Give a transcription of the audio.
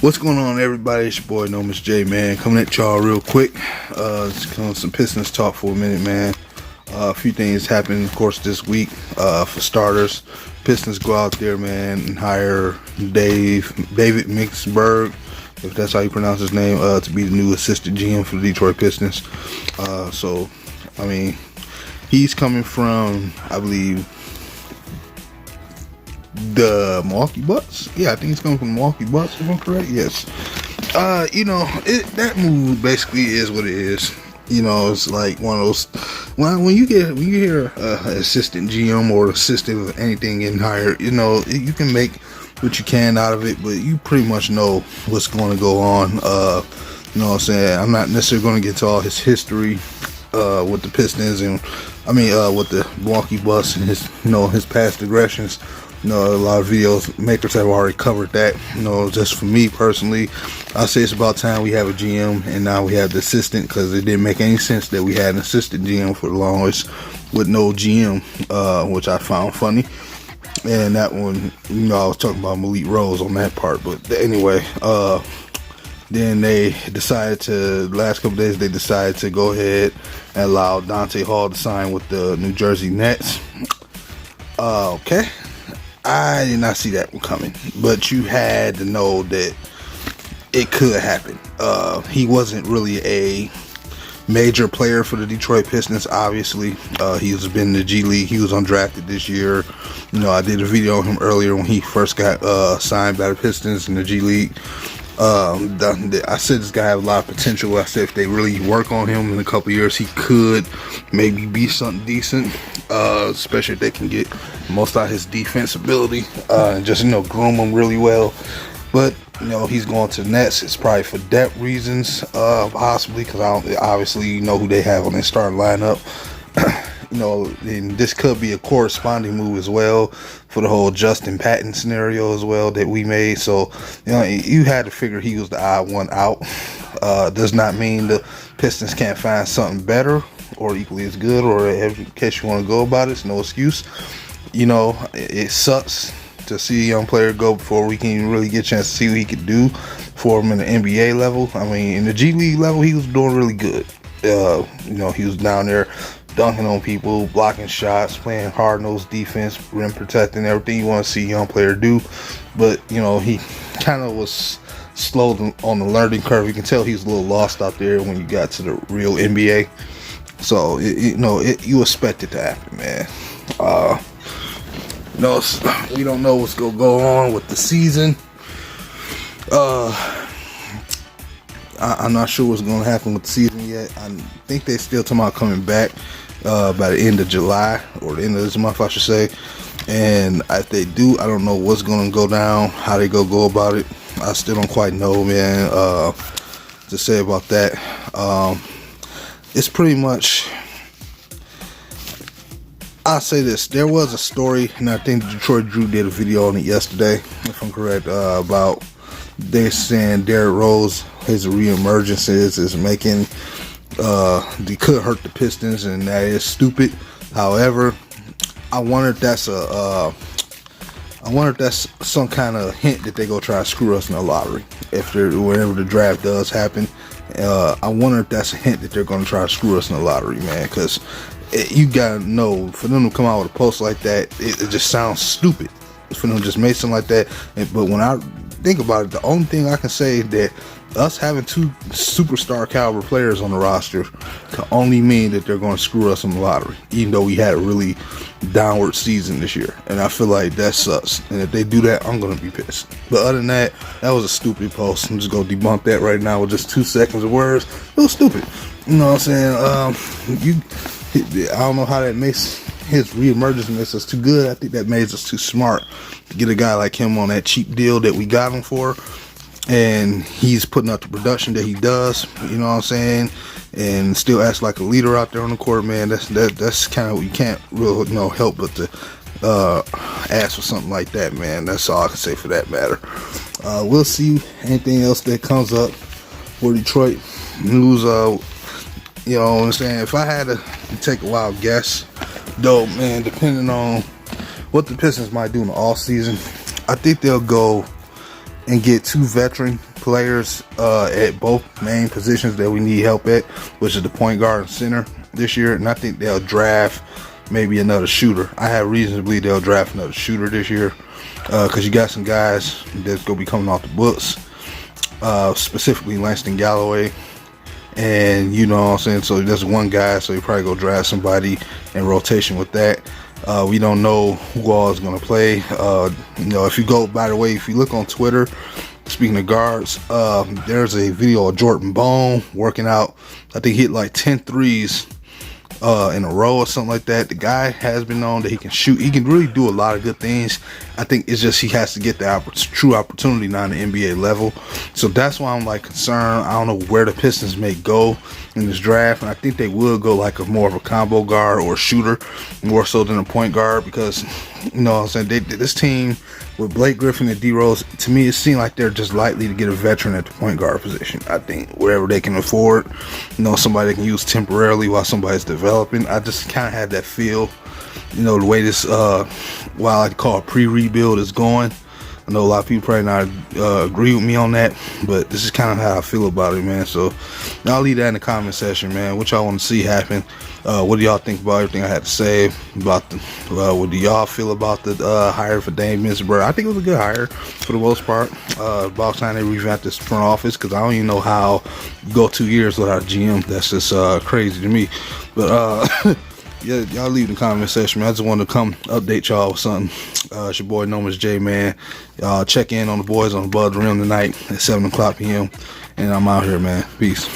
What's going on, everybody? It's your boy Nomis J, man, coming at y'all real quick. Just coming some Pistons talk for a minute, man. A few things happened, of course, this week. For starters, Pistons go out there, man, and hire David Mixberg, if that's how you pronounce his name, to be the new assistant GM for the Detroit Pistons. So, I mean, he's coming from, I believe, the Milwaukee Bucks. Yeah, I think he's coming from the Milwaukee Bucks, if I'm correct. Yes. You know, that move basically is what it is. You know, it's like one of those, when you hear assistant GM or assistant of anything getting hired, you know, you can make what you can out of it, but you pretty much know what's going to go on. You know what I'm saying? I'm not necessarily going to get to all his history with the Pistons and with the Milwaukee Bucks and his, you know, his past aggressions. You know, a lot of videos makers have already covered that. You know, just for me personally, I say it's about time we have a GM, and now we have the assistant, because it didn't make any sense that we had an assistant GM for the longest with no GM, which I found funny. And that one, you know, I was talking about Malik Rose on that part, but anyway, then they decided to, last couple days, they decided to go ahead and allow Dante Hall to sign with the New Jersey Nets. Okay. I did not see that one coming, but you had to know that it could happen. He wasn't really a major player for the Detroit Pistons, obviously. He's been in the G League. He was undrafted this year. You know, I did a video on him earlier when he first got signed by the Pistons in the G League. I said this guy has a lot of potential. I said if they really work on him in a couple years, he could maybe be something decent, especially if they can get most out of his defense ability and just, you know, groom him really well. But, you know, he's going to the Nets. It's probably for depth reasons, possibly, because obviously you know who they have on their starting lineup. You know, and this could be a corresponding move as well for the whole Justin Patton scenario as well that we made. So, you know, you had to figure he was the odd one out. Does not mean the Pistons can't find something better or equally as good, or in case you want to go about it, it's no excuse. You know, it sucks to see a young player go before we can even really get a chance to see what he could do for him in the NBA level. I mean, in the G League level, he was doing really good. You know, he was down there dunking on people, blocking shots, playing hard-nosed defense, rim protecting, everything you want to see a young player do. But, you know, he kind of was slow on the learning curve. You can tell he was a little lost out there when you got to the real NBA. So, you expect it to happen, man. No, we don't know what's going to go on with the season. I'm not sure what's going to happen with the season yet. I think they're still talking about coming back by the end of July, or the end of this month, I should say. And if they do, I don't know what's going to go down, how they go about it. I still don't quite know, man, to say about that. It's pretty much, I'll say this. There was a story, and I think Detroit Drew did a video on it yesterday, if I'm correct, about they're saying Derrick Rose, his reemergence is making, they could hurt the Pistons, and that is stupid. However, I wonder if that's some kind of hint that they go try to screw us in the lottery whenever the draft does happen. I wonder if that's a hint that they're going to try to screw us in the lottery, man, because you gotta know, for them to come out with a post like that, it just sounds stupid for them to just make something like that. But when I think about it, the only thing I can say is that us having two superstar caliber players on the roster can only mean that they're going to screw us in the lottery, even though we had a really downward season this year. And I feel like that sucks. And if they do that, I'm going to be pissed. But other than that, that was a stupid post. I'm just going to debunk that right now with just 2 seconds of words. It was stupid. You know what I'm saying? I don't know how that makes his reemergence makes us too good. I think that makes us too smart to get a guy like him on that cheap deal that we got him for. And he's putting up the production that he does, you know what I'm saying, and still acts like a leader out there on the court, man. That's kind of what you can't really, help but to ask for something like that, man. That's all I can say for that matter. We'll see anything else that comes up for Detroit news. You know what I'm saying? If I had to take a wild guess, though, man, depending on what the Pistons might do in the off season, I think they'll go and get 2 veteran players at both main positions that we need help at, which is the point guard and center this year. And I think they'll draft maybe another shooter. I have reason to believe they'll draft another shooter this year, because you got some guys that's going to be coming off the books, specifically Langston Galloway. And you know what I'm saying, so there's one guy, so you probably go draft somebody in rotation with that. We don't know who all is going to play. You know, if you go, by the way, if you look on Twitter, speaking of guards, there's a video of Jordan Bone working out. I think he hit like 10 threes in a row or something like that. The guy has been known that he can shoot. He can really do a lot of good things. I think it's just he has to get the true opportunity now on the NBA level. So that's why I'm like concerned. I don't know where the Pistons may go in this draft, and I think they will go like a more of a combo guard or shooter more so than a point guard, because you know what I'm saying, this team with Blake Griffin and D Rose, to me it seemed like they're just likely to get a veteran at the point guard position. I think wherever they can afford, you know, somebody they can use temporarily while somebody's developing. I just kind of had that feel, you know, the way this while I call it pre-rebuild is going. I know a lot of people probably not agree with me on that, but this is kind of how I feel about it, man. So I'll leave that in the comment section, man. What y'all want to see happen? What do y'all think about everything I had to say about the? What do y'all feel about the hire for Dame Mintzberg? I think it was a good hire for the most part. About time they revamped this front office, because I don't even know how you go 2 years without a GM. That's just crazy to me. But yeah, y'all leave in the comment section, man. I just wanted to come update y'all with something. It's your boy Nomis J, man. Y'all check in on the boys on Above the Rim tonight at 7 o'clock p.m. And I'm out here, man. Peace.